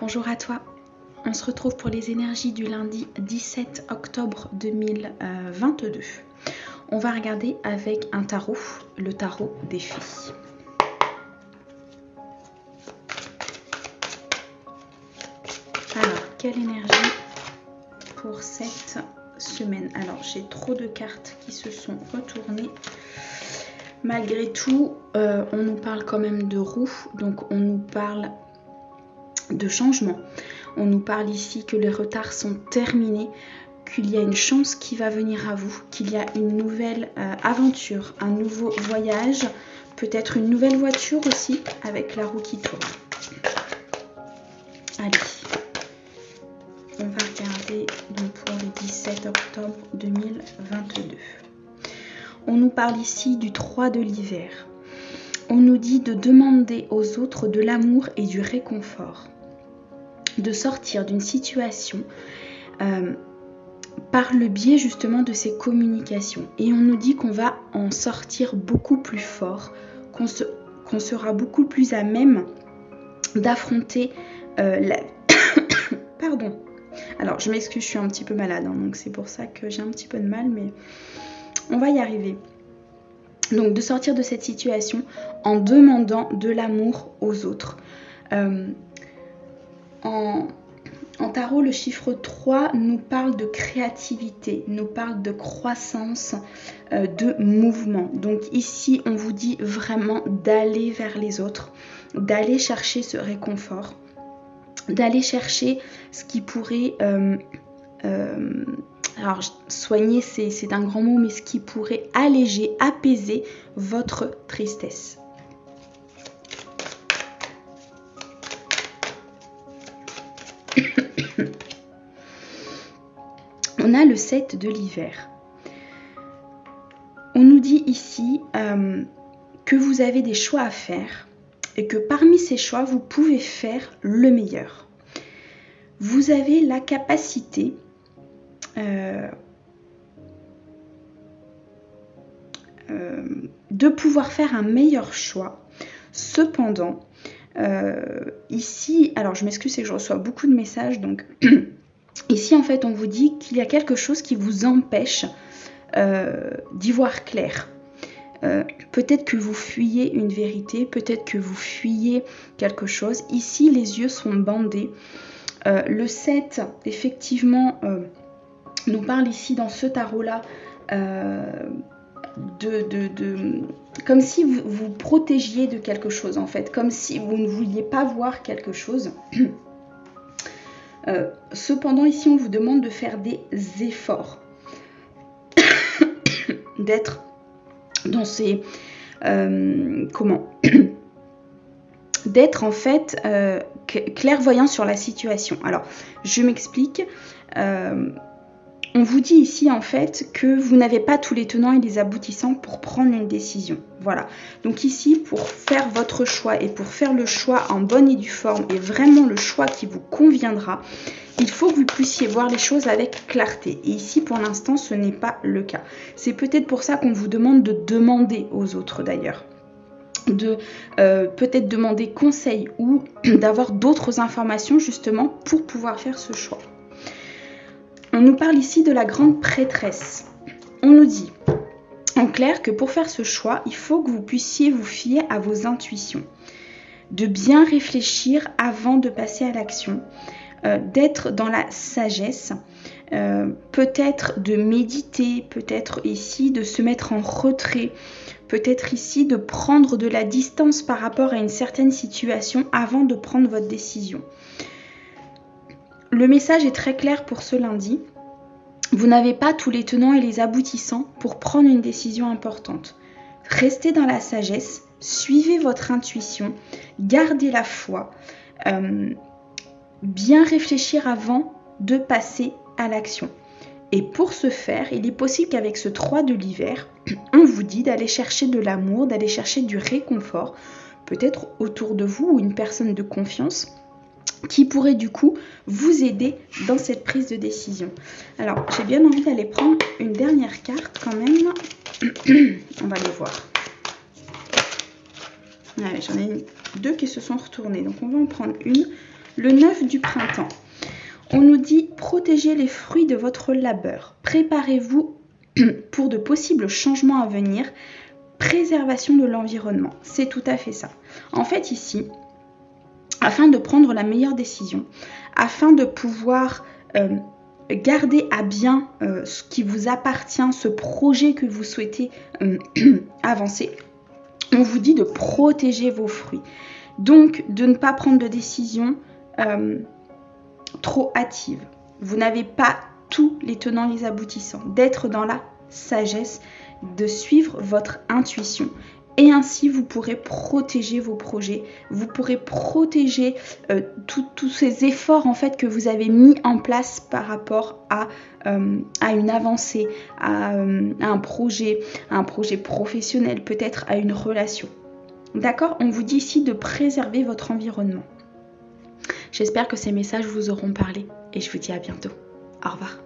Bonjour à toi, on se retrouve pour les énergies du lundi 17 octobre 2022. On va regarder avec un tarot, le tarot des filles. Alors, quelle énergie pour cette semaine? Alors, j'ai trop de cartes qui se sont retournées. Malgré tout, on nous parle quand même de roue, donc on nous parle de changement. On nous parle ici que les retards sont terminés, qu'il y a une chance qui va venir à vous, qu'il y a une nouvelle aventure, un nouveau voyage, peut-être une nouvelle voiture aussi avec la roue qui tourne. Allez, on va regarder donc pour le 17 octobre 2022. On nous parle ici du 3 de l'hiver. On nous dit de demander aux autres de l'amour et du réconfort, de sortir d'une situation par le biais justement de ces communications. Et on nous dit qu'on va en sortir beaucoup plus fort, qu'on sera beaucoup plus à même d'affronter la... Pardon. Alors, je m'excuse, je suis un petit peu malade, hein, donc c'est pour ça que j'ai un petit peu de mal, mais on va y arriver. Donc, de sortir de cette situation en demandant de l'amour aux autres. En tarot, le chiffre 3 nous parle de créativité, nous parle de croissance, de mouvement. Donc ici, on vous dit vraiment d'aller vers les autres, d'aller chercher ce réconfort, d'aller chercher ce qui pourrait... alors, soigner, c'est un grand mot, mais ce qui pourrait alléger, apaiser votre tristesse. On a le 7 de l'hiver. On nous dit ici que vous avez des choix à faire et que parmi ces choix, vous pouvez faire le meilleur. Vous avez la capacité de pouvoir faire un meilleur choix. Cependant, ici, alors je m'excuse, c'est que je reçois beaucoup de messages, donc... Ici, en fait, on vous dit qu'il y a quelque chose qui vous empêche d'y voir clair. Peut-être que vous fuyez une vérité, peut-être que vous fuyez quelque chose. Ici, les yeux sont bandés. Le 7, effectivement, nous parle ici dans ce tarot-là comme si vous protégiez de quelque chose, en fait. Comme si vous ne vouliez pas voir quelque chose. Cependant, ici, on vous demande de faire des efforts, d'être dans ces... d'être en fait clairvoyant sur la situation. Alors, je m'explique. On vous dit ici en fait que vous n'avez pas tous les tenants et les aboutissants pour prendre une décision. Voilà. Donc ici, pour faire votre choix et pour faire le choix en bonne et due forme et vraiment le choix qui vous conviendra, il faut que vous puissiez voir les choses avec clarté. Et ici, pour l'instant, ce n'est pas le cas. C'est peut-être pour ça qu'on vous demande de demander aux autres d'ailleurs. De peut-être demander conseil ou d'avoir d'autres informations justement pour pouvoir faire ce choix. On nous parle ici de la grande prêtresse. On nous dit en clair que pour faire ce choix, il faut que vous puissiez vous fier à vos intuitions, de bien réfléchir avant de passer à l'action, d'être dans la sagesse, peut-être de méditer, peut-être ici de se mettre en retrait, peut-être ici de prendre de la distance par rapport à une certaine situation avant de prendre votre décision. Le message est très clair pour ce lundi. Vous n'avez pas tous les tenants et les aboutissants pour prendre une décision importante. Restez dans la sagesse, suivez votre intuition, gardez la foi, bien réfléchir avant de passer à l'action. Et pour ce faire, il est possible qu'avec ce 3 de l'hiver, on vous dit d'aller chercher de l'amour, d'aller chercher du réconfort, peut-être autour de vous ou une personne de confiance, qui pourrait du coup vous aider dans cette prise de décision. Alors, j'ai bien envie d'aller prendre une dernière carte quand même. On va les voir. Allez, j'en ai deux qui se sont retournées, donc on va en prendre une Le 9 du printemps. On nous dit protégez les fruits de votre labeur. Préparez-vous pour de possibles changements à venir. Préservation de l'environnement. C'est tout à fait ça. En fait, ici, afin de prendre la meilleure décision, afin de pouvoir garder à bien ce qui vous appartient, ce projet que vous souhaitez avancer, on vous dit de protéger vos fruits. Donc, de ne pas prendre de décision trop hâtive. Vous n'avez pas tous les tenants, les aboutissants. D'être dans la sagesse, de suivre votre intuition. Et ainsi, vous pourrez protéger vos projets. Vous pourrez protéger tous ces efforts en fait que vous avez mis en place par rapport à une avancée, à un projet professionnel, peut-être à une relation. D'accord ? On vous dit ici de préserver votre environnement. J'espère que ces messages vous auront parlé et je vous dis à bientôt. Au revoir.